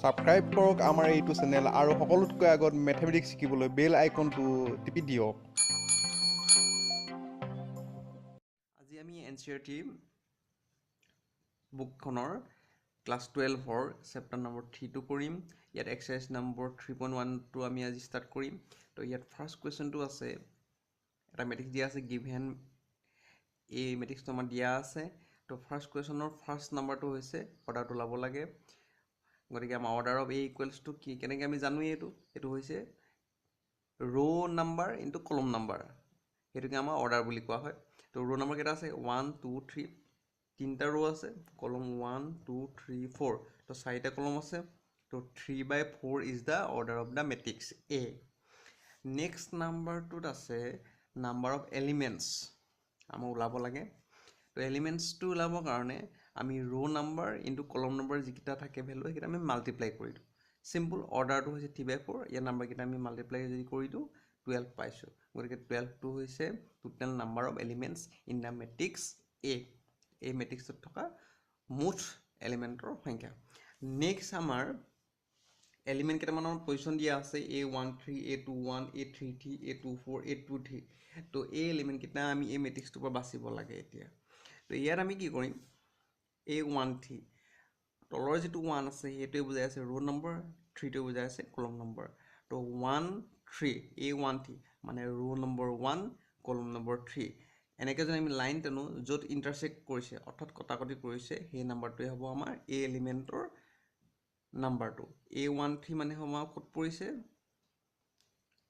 Subscribe কৰক আমাৰ এইটো চেনেল আৰু সকলোতকৈ আগত মেথমেটিক্স শিকিবলৈ বেল আইকনটো টিপি দিয়ক। আজি আমি NCERT বুকখনৰ ক্লাছ 12ৰ চেপ্টাৰ নম্বৰ 3টো কৰিম। ইয়াত এক্সাৰচাইজ নম্বৰ 3.1টো আমি আজি ষ্টাৰ্ট কৰিম। তো ইয়াত ফাৰ্ষ্ট কুৱেশ্যনটো আছে, এটা মেট্ৰিক্স দিয়া আছে, গিভেন এই মেট্ৰিক্সটো আমাৰ দিয়া আছে। তো ফাৰ্ষ্ট কুৱেশ্যনৰ ফাৰ্ষ্ট নাম্বাৰটো হৈছে অৰ্ডাৰটো ওলাব লাগে। গতিকে আমাৰ order of A equals to কি, কেনেকৈ আমি জানো এইটো হৈছে ৰ' নাম্বাৰ ইনটু কলম নাম্বাৰ, সেইটোকে আমাৰ অৰ্ডাৰ বুলি কোৱা হয়। তো ৰ' নাম্বাৰ কেইটা আছে 1 2 3, তিনিটা ৰ' আছে, কলম 1 2 3 4, তো 4টা কলম আছে। তো 3/4 is the order of the matrix A. Next নাম্বাৰটোত আছে নাম্বাৰ অফ এলিমেণ্টছ আমাৰ ওলাব লাগে। তো এলিমেণ্টছটো ওলাবৰ কাৰণে আমি ৰ' নাম্বাৰ ইনটু কলম নাম্বাৰ যিকেইটা থাকে ভেলু সেইকেইটা আমি মাল্টিপ্লাই কৰি দিওঁ। চিম্পল অৰ্ডাৰটো হৈছে 3/4, ইয়াৰ নাম্বাৰকেইটা আমি মাল্টিপ্লাই যদি কৰি দিওঁ 12 পাইছোঁ। গতিকে 12টো হৈছে total number of elements in the matrix এ। এই মেট্ৰিক্সত থকা মুঠ এলিমেণ্টৰ সংখ্যা। নেক্সট আমাৰ এলিমেণ্ট কেইটামানৰ পজিশ্যন দিয়া আছে, A13 A21 A33 A24 A23। তো এই এলিমেণ্টকেইটা আমি এই মেট্ৰিক্সটোৰ পৰা বাচিব লাগে এতিয়া। তো ইয়াত আমি কি কৰিম, A13 তলৰ যিটো 1 আছে সেইটোৱে বুজাই আছে ৰ' নম্বৰ, 3টোৱে বুজাই আছে কলম নম্বৰ। তো 1 3 A13 মানে ৰ' নম্বৰ 1 কলম নম্বৰ 3। এনেকৈ যদি আমি লাইন টানো য'ত ইণ্টাৰচেক্ট কৰিছে অৰ্থাৎ কটাকটি কৰিছে সেই নাম্বাৰটোৱে হ'ব আমাৰ এই এলিমেণ্টৰ নাম্বাৰটো। A13 মানে আমাৰ ক'ত পৰিছে,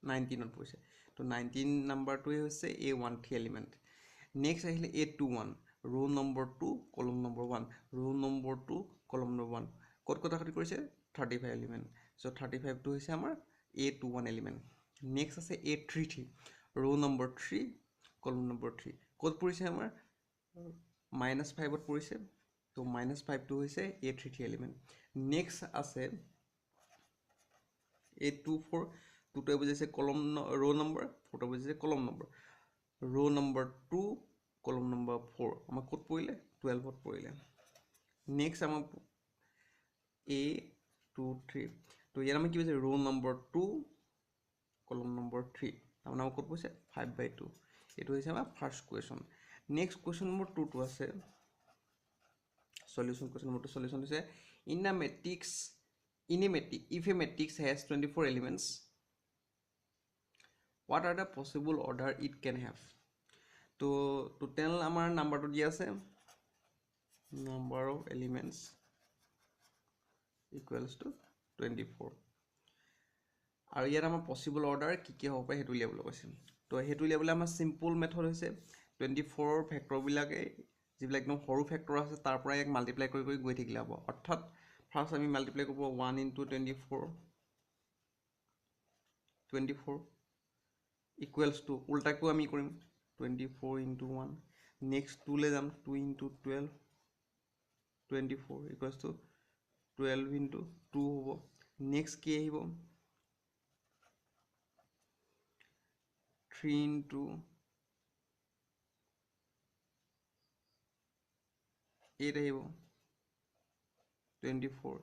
19ত পৰিছে। তো 19 নাম্বাৰটোৱে হৈছে A13 এলিমেণ্ট। নেক্সট আহিলে A21 ৰ' নম্বৰ 2 কলম নম্বৰ 1, ৰ' নম্বৰ 2 কলম নম্বৰ 1, ক'ত কটাকটি কৰিছে 35 এলিমেণ্ট। চ' 35টো হৈছে আমাৰ A21 এলিমেণ্ট। নেক্সট আছে A33 ৰ' নম্বৰ 3 কলম নম্বৰ 3, ক'ত পৰিছে আমাৰ -5ত পৰিছে। তো -5টো হৈছে A33 এলিমেণ্ট। নেক্সট আছে A24, 2টোৱে বুজাইছে কলম ৰ' নম্বৰ, 4টোৱে বুজাইছে কলম নম্বৰ। ৰ' নম্বৰ 2 কলম নম্বৰ 4 আমাৰ ক'ত পৰিলে 12ত পৰিলে। নেক্সট আমাৰ A23, তো ইয়াত আমি কি বুজিছে ৰ' নম্বৰ 2 কলম নম্বৰ 3, তাৰমানে আমাৰ ক'ত পৰিছে 5/2। এইটো হৈছে আমাৰ first question. Next question number 2টো আছে সলিউশ্যন। কুৱেশ্যন নম্বৰ 2 সলিউশ্যন হৈছে in the matrix if a matrix has 24 elements, what are the possible order it can have? তো টোটেল আমাৰ নাম্বাৰটো দিয়া আছে number of elements equals to 24, আৰু ইয়াত আমাৰ পচিবল অৰ্ডাৰ কি হ'ব পাৰে সেইটো উলিয়াবলৈ কৈছে। তো সেইটো উলিয়াবলৈ আমাৰ চিম্পল মেথড হৈছে 24ৰ ফেক্টৰবিলাকে যিবিলাক একদম সৰু ফেক্টৰ আছে তাৰ পৰা ইয়াক মাল্টিপ্লাই কৰি কৰি গৈ থাকিলে হ'ব। অৰ্থাৎ ফাৰ্ষ্ট আমি মাল্টিপ্লাই কৰিব 1 × 24 ইকুৱেলছ টু, উল্টাকো আমি কৰিম 24 × 1। নেক্সট 2লৈ যাম, 2 × 12 24 ইকুৱেলছ টু 12 × 2 হ'ব। নেক্সট কি আহিব 3 × 8 আহিব 24,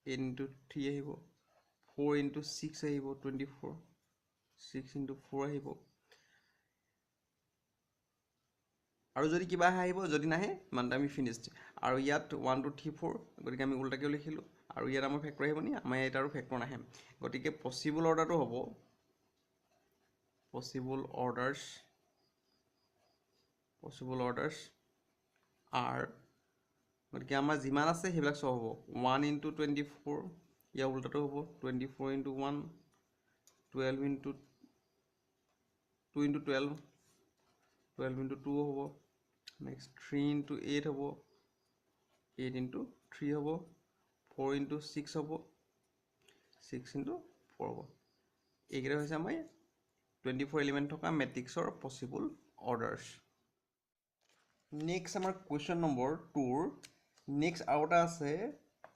8 × 3 আহিব, 4 × 6 আহিব 24, 6 × 4 আহিব। আৰু যদি কিবা আহিব, যদি নাহে মানে আমি ফিনিছড। আৰু ইয়াত 1 2 3 4, গতিকে আমি উল্টাকৈ লিখিলোঁ। আৰু ইয়াত আমাৰ ফেক্টৰ আহিব নি, আমাৰ ইয়াত আৰু ফেক্টৰ নাহে। গতিকে পচিবল অৰ্ডাৰটো হ'ব পচিবল অৰ্ডাৰ্ছ আৰ, গতিকে আমাৰ যিমান আছে সেইবিলাক চব হ'ব 1 × 24, ইয়াৰ উল্টাটো হ'ব 24 × 1, 12 × 2 × 12, 12 × 2 হ'ব। নেক্সট 3 × 8 হ'ব, 8 × 3 হ'ব, 4 × 6 হ'ব, 6 × 4 হ'ব। এইকেইটা হৈছে আমাৰ 24 এলিমেণ্ট থকা মেট্ৰিক্সৰ পচিবল অৰ্ডাৰ্ছ। নেক্সট আমাৰ কুৱেশ্যন নম্বৰ 2ৰ নেক্সট আৰু এটা আছে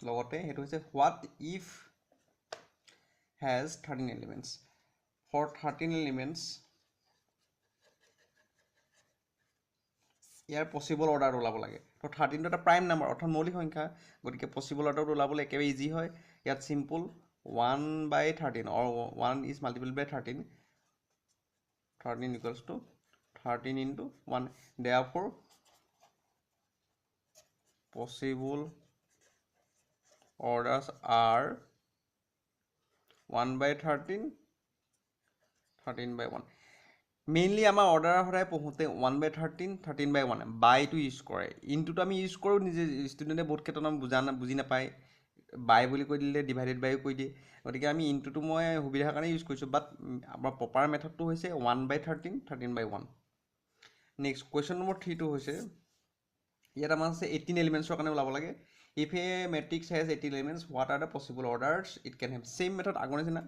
লগতে, সেইটো হৈছে what if has 13 elements. For 13 elements ইয়াৰ পচিবল অৰ্ডাৰ ওলাব লাগে। তো 13 টো এটা প্ৰাইম নাম্বাৰ অৰ্থাৎ মৌলিক সংখ্যা গতিকে পচিবল অৰ্ডাৰটো ওলাবলৈ একেবাৰে ইজি হয় ইয়াত simple 1/13 or 1 is multiplied by 13 equals to 13 into 1 therefore possible orders are 1/13 13/1 mainly আমাৰ অৰ্ডাৰ সদায় পঢ়োঁতে 1/13 13/1 বাইটো ইউজ কৰে ইনটোতো আমি ইউজ কৰোঁ নিজে ষ্টুডেণ্টে বহুত ক্ষেত্ৰত আমি বুজি নাপায় বাই বুলি কৈ দিলে ডিভাইডেড বাইও কৈ দিয়ে গতিকে আমি ইনটোতো মই সুবিধাৰ কাৰণে ইউজ কৰিছোঁ বাট আমাৰ প্ৰপাৰ মেথডটো হৈছে 1/13 13/1 নেক্সট কুৱেশ্যন নম্বৰ 3টো হৈছে ইয়াত আমাৰ আছে 18 এলিমেণ্টছৰ কাৰণে ওলাব লাগে if a matrix has 18 elements what are the possible orders it can have same method আগৰ নিচিনা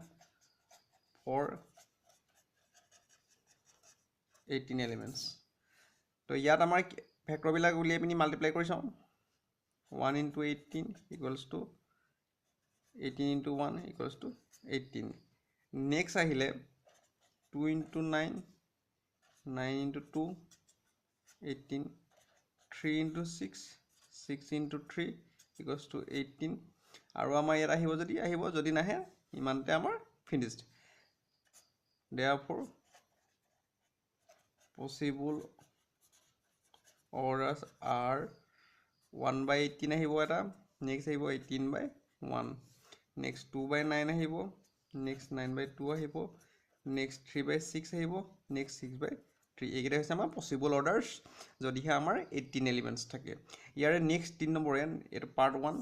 ফৰ 18 এলিমেণ্টছ তো ইয়াত আমাৰ ভেক্টৰবিলাক উলিয়াই পিনি মাল্টিপ্লাই কৰি চাওঁ 1 into 18 equals to 18 into 1 equals to 18 next আহিলে 2 into 9 9 into 2 18 3 into 6 6 into 3 equals to 18 আৰু আমাৰ ইয়াত আহিব যদি নাহে ইমানতে আমাৰ finished therefore possible orders are 1/18 আহিব এটা next আহিব 18/1 next 2/9 আহিব next 9/2 আহিব next 3/6 আহিব next 6/3 এইকেইটা হৈছে আমাৰ পচিবল অৰ্ডাৰ্ছ যদিহে আমাৰ 18 এলিমেণ্টছ থাকে ইয়াৰে নেক্সট 3 নম্বৰ এইটো পাৰ্ট 1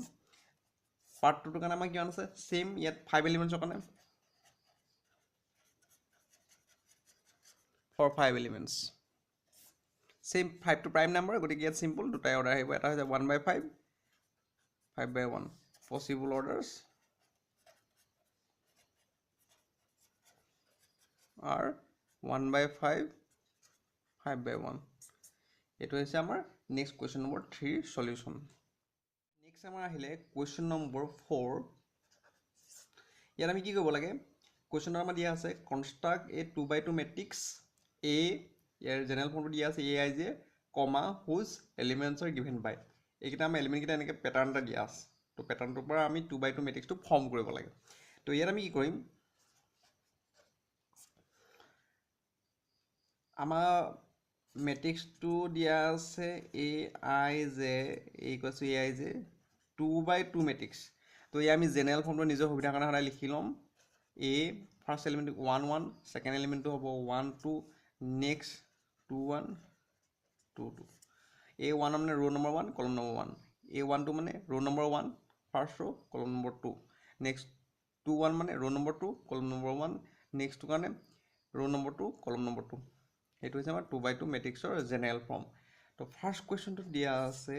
পাৰ্ট 2টোৰ কাৰণে আমাৰ কিমান আছে ছেইম ইয়াত 5 এলিমেণ্টছৰ কাৰণে for 5 elements same 5 to prime number গতিকে ইয়াত simple দুটাই অৰ্ডাৰ আহিব এটা হৈছে 1/5 5/1 possible orders are 1/5 5/1 এইটো হৈছে আমাৰ next question number 3 solution next আমাৰ আহিলে কুৱেশ্যন নম্বৰ 4 ইয়াত আমি কি কৰিব লাগে কুৱেশ্যনত আমাৰ দিয়া আছে কনষ্ট্ৰাক্ট এ 2/2 মেট্ৰিক্স A ইয়াৰ জেনেৰেল ফৰ্মটো দিয়া আছে aij কমা হুজ এলিমেণ্টছ আৰ গিভেন বাই এইকেইটা আমাৰ এলিমেণ্টকেইটা এনেকৈ পেটাৰ্ণ এটা দিয়া আছে তো পেটাৰ্ণটোৰ পৰা আমি 2/2 মেট্ৰিক্সটো ফৰ্ম কৰিব লাগে তো ইয়াত আমি কি কৰিম আমাৰ মেট্ৰিক্সটো দিয়া আছে aij equals to aij 2/2 matrix তো ইয়াত আমি জেনেৰেল ফৰ্মটো নিজৰ সুবিধাৰ কাৰণে সদায় লিখি ল'ম a ফাৰ্ষ্ট এলিমেণ্টটো 1 1 ছেকেণ্ড এলিমেণ্টটো হ'ব 1 2 next 2 1 2 2 a1 মানে row number 1 column number 1 a1 2 মানে row number 1 first row column number 2 next 2 1 মানে row number 2 column number 1 next to কাৰণে row number 2 column number 2 এইটো হৈছে আমাৰ 2/2 মেট্ৰিক্সৰ জেনেৰেল ফৰ্ম তো ফাৰ্ষ্ট কুৱেশ্যনটো দিয়া আছে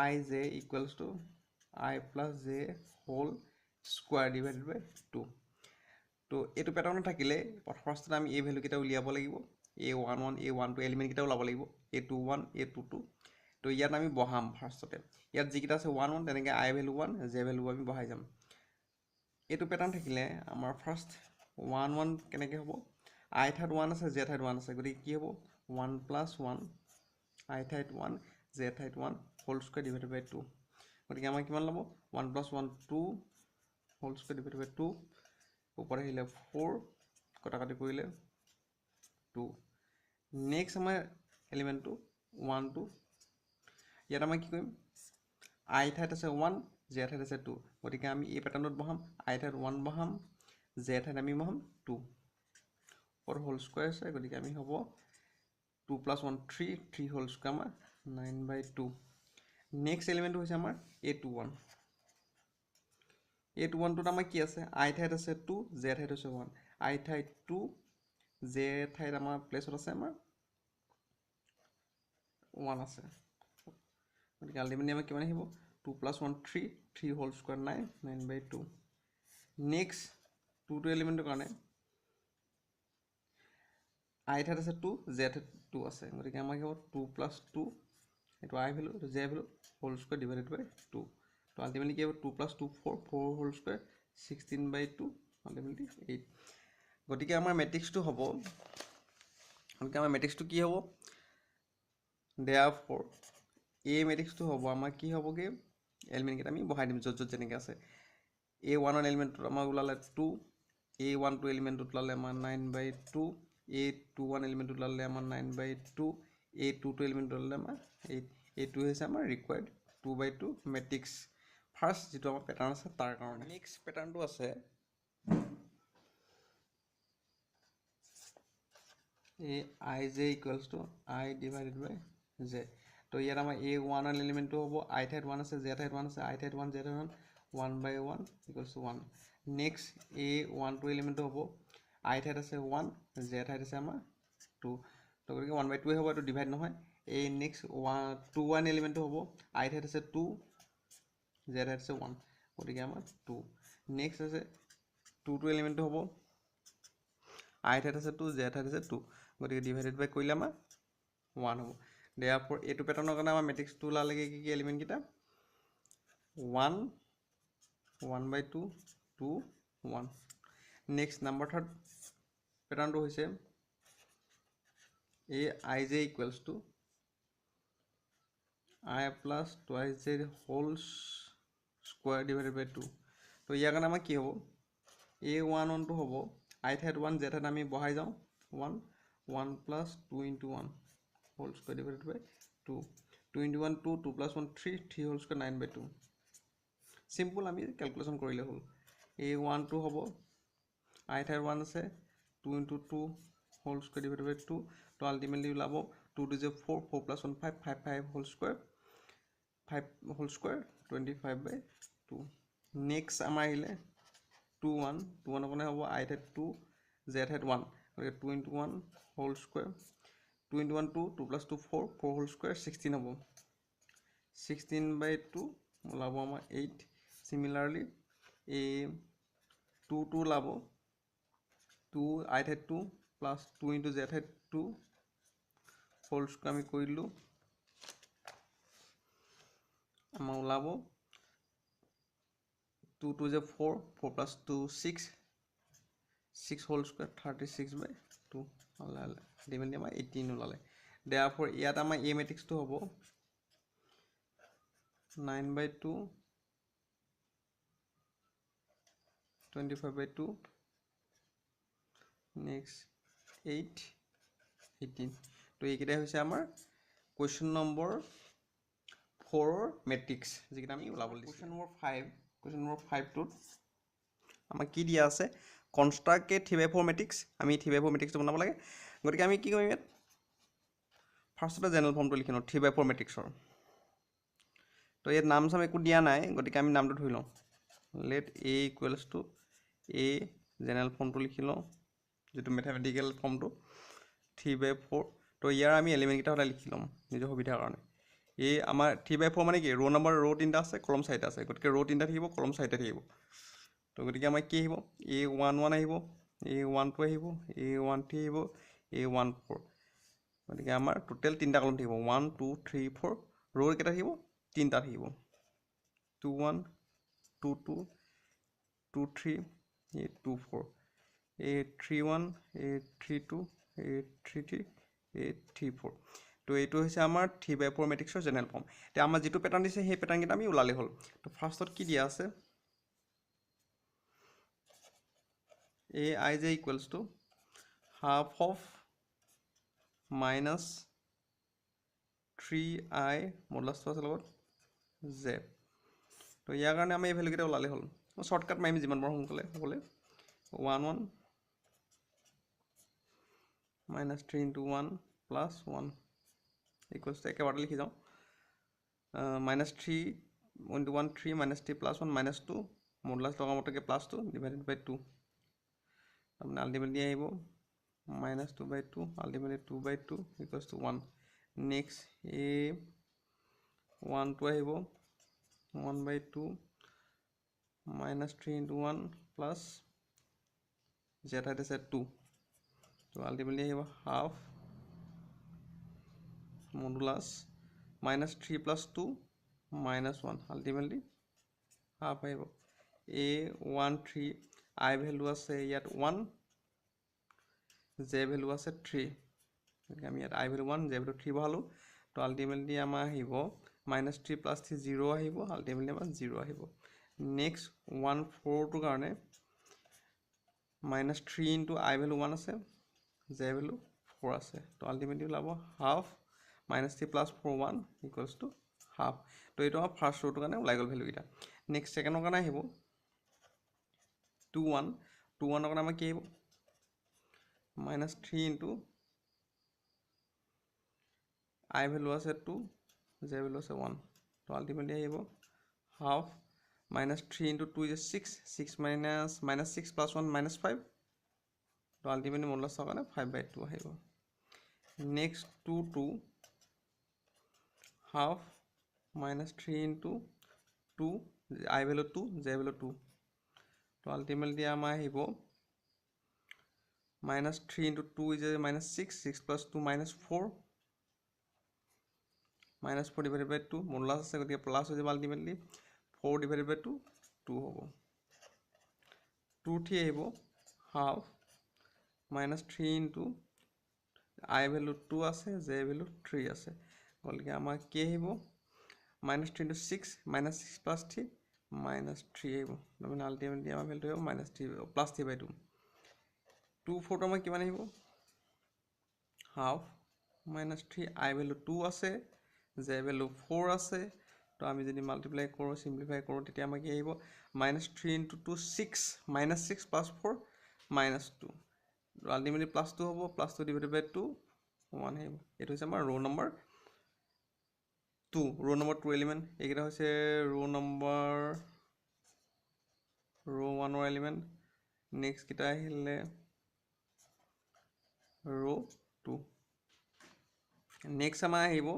aij equals to I plus j whole square divided by 2 তো এইটো পেটাৰ্ণত থাকিলে ফাৰ্ষ্টতে আমি এই ভ্যালুকেইটা উলিয়াব লাগিব a11 a12 এলিমেণ্টকেইটা ওলাব লাগিব a21 a22 তো ইয়াত আমি বহাম ফাৰ্ষ্টতে ইয়াত যিকেইটা আছে 1 1 তেনেকৈ i ভ্যালু 1 j ভ্যালু আমি বহাই যাম এইটো পেটাৰ্ণ থাকিলে আমাৰ ফাৰ্ষ্ট 1 1 কেনেকৈ হ'ব i ঠাইত 1 আছে j ঠাইত 1 আছে গতিকে কি হ'ব 1 plus 1 i ঠাইত 1 j ঠাইত 1 হোল স্কয়াৰ ডিভাইডেড বাই 2 গতিকে আমাৰ কিমান ল'ব 1 plus 1 2 whole square divided by 2 উপৰে আহিলে 4 কটাকাটি কৰিলে 2 নেক্সট আমাৰ এলিমেণ্টটো 1 2 ইয়াত আমাৰ কি কৰিম i ঠাইত আছে 1 j ঠাইত আছে 2 গতিকে আমি এই পেটাৰ্ণত বহাম i ঠাইত 1 বহাম j ঠাইত আমি বহাম 2 ফৰ হোল স্কয়াৰ আছে গতিকে আমি হ'ব 2 plus 1 3 3 হোল স্কয়াৰ আমাৰ 9/2 নেক্সট এলিমেণ্টটো হৈছে আমাৰ a21 a21 টোত আমাৰ কি আছে i ঠাইত আছে 2 j ঠাইত আছে 1 i ঠাইত 2 j ঠাইত আমাৰ প্লেছত আছে আমাৰ 1 আছে গতিকে আলটিমেটলি আমাৰ কিমান আহিব 2 plus 1 3 3 হোল স্কয়াৰ 9 9/2 নেক্সট 2 এলিমেণ্টৰ কাৰণে i ঠাইত আছে 2 j ঠাইত 2 আছে গতিকে আমাৰ কি হ'ব 2 plus 2 এইটো i ভ্যালু এইটো j value whole square divided by 2 তো আলটিমেটলি কি হ'ব 2 plus 2 4 4 হোল স্কয়াৰ 16/2 আলটিমেটলি 8 গতিকে আমাৰ মেট্ৰিক্সটো হ'ব গতিকে আমাৰ মেট্ৰিক্সটো কি হ'ব therefore a মেট্ৰিক্সটো হ'ব আমাৰ কি হ'বগে এলিমেণ্ট কেইটা আমি বহাই দিম য'ত য'ত যেনেকৈ আছে a1 ৰ এলিমেণ্টটো আমাৰ ওলালে 2 a12 এলিমেণ্টটো ওলালে আমাৰ 9/2 a21 এলিমেণ্টটো ওলালে আমাৰ 9/2 a22 এলিমেণ্টটো ওলালে আমাৰ 8 এইটো হৈছে আমাৰ ৰিকুৱাৰ্ড 2/2 মেট্ৰিক্স ফাৰ্ষ্ট যিটো আমাৰ পেটাৰ্ণ আছে তাৰ কাৰণে নেক্সট পেটাৰ্ণটো আছে a ij equals to I divided by j তো ইয়াত আমাৰ a1 ৰ এলিমেণ্টটো হ'ব i ঠাইত 1 আছে j ঠাইত 1 আছে i ঠাইত 1 j ঠাইত 1 1/1 equals to 1 নেক্সট a12 এলিমেণ্টটো হ'ব i ঠাইত আছে 1 j ঠাইত আছে আমাৰ 2 তো গতিকে 1/2 হ'ব এইটো ডিভাইড নহয় এই নেক্সট 21 এলিমেণ্টটো হ'ব i ঠাইত আছে 2 j ঠাইত আছে 1 গতিকে আমাৰ 2 নেক্সট আছে 22 এলিমেণ্টটো হ'ব i ঠাইত আছে 2 j ঠাইত আছে 2 গতিকে ডিভাইডেড বাই কৰিলে আমাৰ 1 হ'ব therefore এইটো পেটাৰ্ণৰ কাৰণে আমাৰ মেট্ৰিক্সটো ওলালেগে কি কি এলিমেণ্ট কেইটা 1 1/2 2 1 নেক্সট নাম্বাৰ থাৰ্ড পেটাৰ্ণটো হৈছে a ij equals to I plus twice j whole square divided by 2 তো ইয়াৰ কাৰণে আমাৰ কি হ'ব a11 টো হ'ব i ঠাইত 1 j ঠাইত আমি বহাই যাওঁ 1 1 plus 2 into 1 whole square divided by 2 2 into 1 2 2 plus 1 3 3 whole square 9/2 simple আমি ক্যালকুলেশন কৰিলে হ'ল a1 টো হ'ব i ঠাইত 1 আছে 2 into 2 whole square divided by 2 তো আলটিমেটলি ওলাব 2 to the 4 4 plus 1 5 5 5 whole square 5 whole square 25/2 next আমাৰ আহিলে 2 1 2 1 কোনে হ'ব i ঠাইত 2 j ঠাইত 1 গতিকে 2 into 1 whole square 2 into 1 2 2 plus 2 4 4 whole square 16 হ'ব 16/2 ওলাব আমাৰ 8 similarly a 2 2 ওলাব 2 i ঠাইত 2 plus 2 into j ঠাইত 2 whole square আমি কৰিলোঁ আমাৰ ওলাব 2 2 যে 4 4 plus 2 6 6 whole square 36/2 ওলালে ডিমেণ্ট আমাৰ 18 ওলালে therefore ইয়াত আমাৰ a মেট্ৰিক্সটো হ'ব 9/2 25/2 next 8 18 তো এইকেইটাই হৈছে আমাৰ কুৱেশ্যন নম্বৰ 4 মেট্ৰিক্স যিকেইটা আমি ওলাব দিছোঁ কুৱেশ্যন নম্বৰ 5 টোত আমাক কি দিয়া আছে কনষ্ট্ৰাক্ট এ 3/4 মেট্ৰিক্স আমি 3/4 মেট্ৰিক্সটো বনাব লাগে গতিকে আমি কি কৰিম ইয়াত ফাৰ্ষ্টতে জেনেৰেল ফৰ্মটো লিখি লওঁ 3/4 মেট্ৰিক্সৰ তো ইয়াত নাম চাম একো দিয়া নাই গতিকে আমি নামটো ধৰি লওঁ let a equals to a general ফৰ্মটো লিখি লওঁ যেটো মেথমেটিক্যাল ফৰ্মটো 3/4 তো ইয়াৰ আমি এলিমেণ্ট কেইটা হলে লিখি ল'ম নিজৰ সুবিধাৰ কাৰণে এই আমাৰ 3/4 মানে কি ৰো নম্বৰ ৰো তিনটা আছে কলম চাৰিটা আছে গতিকে ৰো তিনটা থাকিব কলম চাৰিটা থাকিব তো গতিকে আমাৰ কি আহিব a11 আহিব a12 আহিব a13 আহিব a14 গতিকে আমাৰ টোটেল তিনটা কলম থাকিব 1 2 3 4 ৰো কেইটা থাকিব তিনটা থাকিব 2 1 2 2 2 3 2 4 a31 a32 a33 a34 তো এইটো হৈছে আমাৰ 3/4 মেট্ৰিক্সৰ জেনেৰেল ফৰ্ম এতিয়া আমাৰ যেটো প্যাটাৰ্ন দিছে সেই প্যাটাৰ্ন কেইটা আমি উলালে হ'ল তো ফাৰ্ষ্টত কি দিয়া আছে a ij equals to half of minus 3i modulus তো আছে লগত z তো ইয়াৰ কাৰণে আমি এই ভ্যালু কেইটা উলালে হ'ল শৰ্টকাট মাৰিম যিমান পাৰো সোনকালে হ'লে 1 1 minus 3 into 1 plus 1 equals to একেবাৰে লিখি যাওঁ minus 3 into 1 3 minus 3 plus 1 minus 2 modulus লগাম মতকে plus 2 divided by 2 তাৰমানে আলটিমেটলি আহিব minus 2/2 ultimately 2/2 equals to 1 next a 1 2 আহিব 1/2 minus 3 into 1 plus z height is 2 so ultimately আহিব half modulus minus 3 plus 2 minus 1 ultimately half আহিব a13 I value আছে ইয়াত 1 j value আছে 3 আমি ইয়াত I value 1 j value 3 বহালো তো আল্টিমেটলি আমাৰ আহিব -3 + 3 0 আহিব আল্টিমেটলি আমাৰ 0 আহিব নেক্সট 1 4টোৰ কাৰণে -3 * I ভেলু 1 আছে J ভেলু 4 আছে তো আল্টিমেটলি ওলাব হাফ -3 + 4 1 = হাফ তো এইটো আমাৰ ফাৰ্ষ্ট ৰ'টোৰ কাৰণে ওলাই গ'ল ভেলুকেইটা নেক্সট ছেকেণ্ডৰ কাৰণে আহিব 2 1 2 1ৰ কাৰণে আমাৰ কি আহিব -3 * I ভেলু আছে 2 J ভেলু আছে 1 তো আল্টিমেটলি আহিব হাফ -3 * 2 = 6 6 - -6 + 1 -5 তো আল্টিমেটলি মডুলাছৰ কাৰণে 5/2 আহিব next 2 2 half -3 * 2 I value 2 J value 2 তো আল্টিমেটলি আমাৰ আহিব -3 * 2 = -6 6 + 2 -4 -4/2 মডুলাছ আছে গতিকে প্লাছ হৈ যাব আল্টিমেটলি 4/2 2 হ'ব 2 3 আহিব হাফ -3 * I ভেলু 2 আছে J ভেলু 3 আছে গতিকে আমাৰ কি আহিব -3 * 6 -6 + 3 -3 আহিব তাৰমানে আল্টিমেটলি আমাৰ ভেলুটো আহিব +3/2 2 4টো আমাৰ কিমান আহিব হাফ -3 I ভেলু 2 আছে J ভেলু 4 আছে তো আমি যদি মাল্টিপ্লাই কৰোঁ সিম্পলিফাই কৰোঁ তেতিয়া আমাৰ কি আহিব -3 * 2 6 -6 + 4 -2 আল্টিমেটলি +2 হ'ব +2/2 1 আহিব এইটো হৈছে আমাৰ ৰ' নম্বৰ 2 ৰ' নম্বৰ 2 এলিমেণ্ট এইকেইটা হৈছে ৰ' 1ৰ এলিমেণ্ট নেক্সট কেইটা আহিলে ৰ' 2 নেক্সট আমাৰ আহিব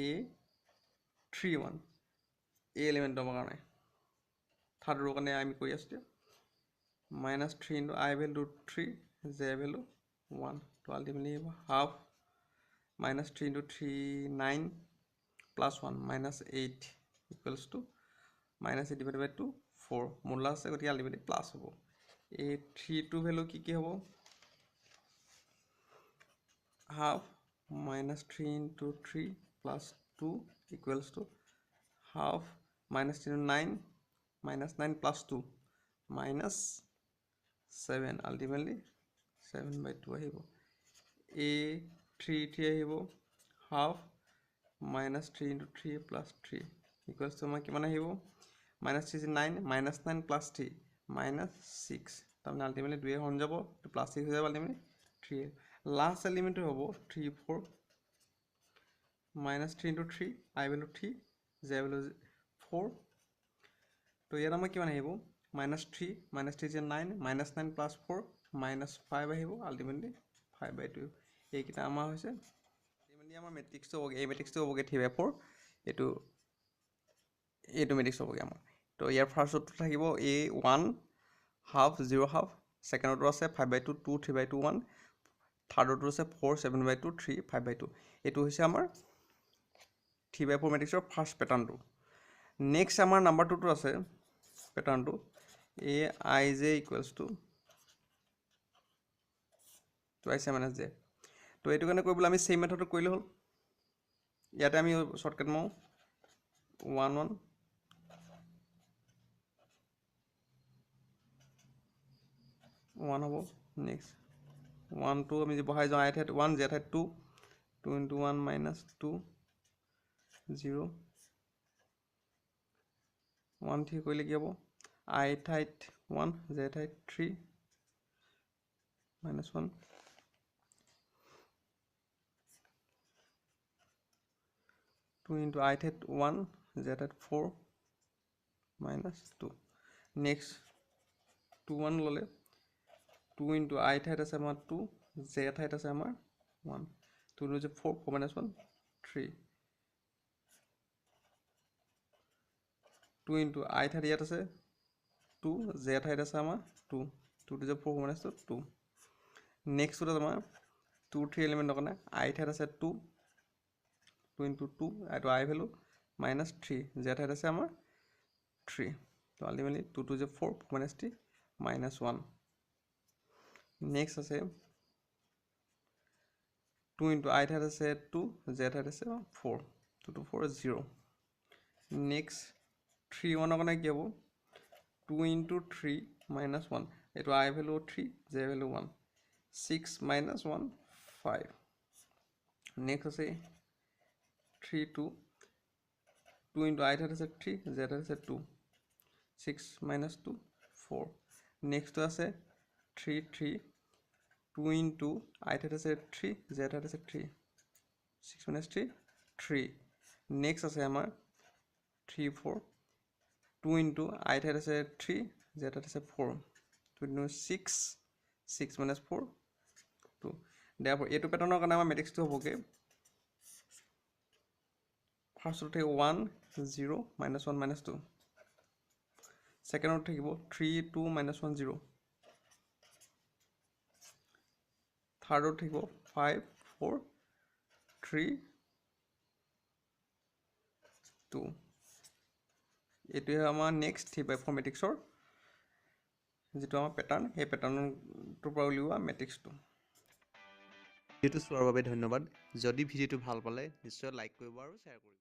A31 এই এলিমেণ্টৰ কাৰণে থাৰ্ড ৰ' কাৰণে আমি কৰি আছোঁ এতিয়া -3 * I ভেলু 3 J ভেলু 1 তো আল্টিমেটলি আহিব হাফ -3 * 3 9 + 1 -8 = -8/2 4 মডুলাছ আছে গতিকে আল্টিমেটলি প্লাছ হ'ব এই 3টো ভেলু কি হ'ব হাফ -3 * 3 + 2 = হাফ -3 * 9 -9 + 2 -7 আল্টিমেটলি 7/2 আহিব A33 আহিব হাফ -3 * 3 + 3 = আমাৰ কিমান আহিব -3 * 9 -9 + 3 -6 তাৰমানে আল্টিমেটলি 2 হৰণ যাব +6 হৈ যাব আল্টিমেটলি 3 লাষ্ট এলিমেণ্টটো হ'ব 3 4 -3 * 3 I ভেলু 3 J ভেলু 4 তো ইয়াত আমাৰ কিমান আহিব -3 -3 * 9 -9 + 4 -5 আহিব আল্টিমেটলি 5/2 এইকেইটা আমাৰ হৈছে আল্টিমেটলি আমাৰ মেট্ৰিক্সটো হ'ব এই মেট্ৰিক্সটো হ'বগৈ 3/4 এইটো মেট্ৰিক্স হ'বগৈ আমাৰ তো ইয়াৰ ফাৰ্ষ্টটো থাকিব A1 হাফ 0 হাফ ছেকেণ্ডটো আছে 5/2 2 3/2 1 থাৰ্ডটো আছে 4 7/2 3 5/2 এইটো হৈছে আমাৰ 3/4 মেট্ৰিক্সৰ ফাৰ্ষ্ট পেটাৰ্ণটো নেক্সট আমাৰ নাম্বাৰ 2টো আছে পেটাৰ্ণটো Aij = twice A - J তো এইটো কাৰণে কৰিবলৈ আমি চেম মেথডটো কৰিলে হ'ল ইয়াতে আমি শ্বৰ্টকাট মাৰোঁ 1 1 1 হ'ব নেক্সট 1 2 আমি যদি বহাই যাওঁ ঠাইত 1 J ঠাইত 2 2 * 1 - 2 0 1 3 কৰিলে কি হ'ব I ঠাইত 1 J ঠাইত 3 -1 2 * I ঠাইত 1 J ঠাইত 4 -2 নেক্সট 2 1 ল'লে 2 * I ঠাইত আছে আমাৰ 2 J ঠাইত আছে আমাৰ 1 2 * 4 4 - 1 3 2 * I ঠাইত ইয়াত আছে 2 J ঠাইত আছে আমাৰ 2 2 * 4 4 - 2 নেক্সটটোত আমাৰ 2 3 এলিমেণ্টৰ কাৰণে I ঠাইত আছে 2 2 * 2 এইটো I ভেলু -3 J ঠাইত আছে আমাৰ 3 তো আল্টিমেটলি 2 2 * 4 4 - 3 -1 নেক্সট আছে 2 into I ঠাইত আছে 2 Z ঠাইত আছে 4 2 to 4 0 নেক্সট 3 1 কাৰণে কি হ'ব 2 into 3 minus 1 এইটো I value 3 Z value 1 6 minus 1 5 next আছে 3 2 2 into I ঠাইত আছে 3 Z ঠাইত আছে 2 6 minus 2 4 নেক্সট আছে 3 3 2 into I ঠাইত আছে 3 Z ঠাইত আছে 3 6 minus 3 3 নেক্সট আছে আমাৰ 3 4 2 into I ঠাইত আছে 3 Z ঠাইত আছে 4 2 into 6 6 minus 4 2 therefore এইটো পেটাৰ্ণৰ কাৰণে আমাৰ মেট্ৰিক্সটো হ'বগে ফাৰ্ষ্টত থাকিব 1 0 minus 1 minus 2 সেকেন্ডত থাকিব 3 2 minus 1 0 থাৰ্ডত থাকিব 5 4 3 2 এইটোৱে আমাৰ নেক্সট 3/4 মেট্ৰিক্সৰ যেটো আমাৰ পেটাৰ্ণ এই পেটাৰ্ণটোৰ পৰা উলিওৱা মেট্ৰিক্সটো ভিডিঅ'টো চোৱাৰ বাবে ধন্যবাদ যদি ভিডিঅ'টো ভাল পালে নিশ্চয় লাইক কৰিব আৰু শ্বেয়াৰ কৰিব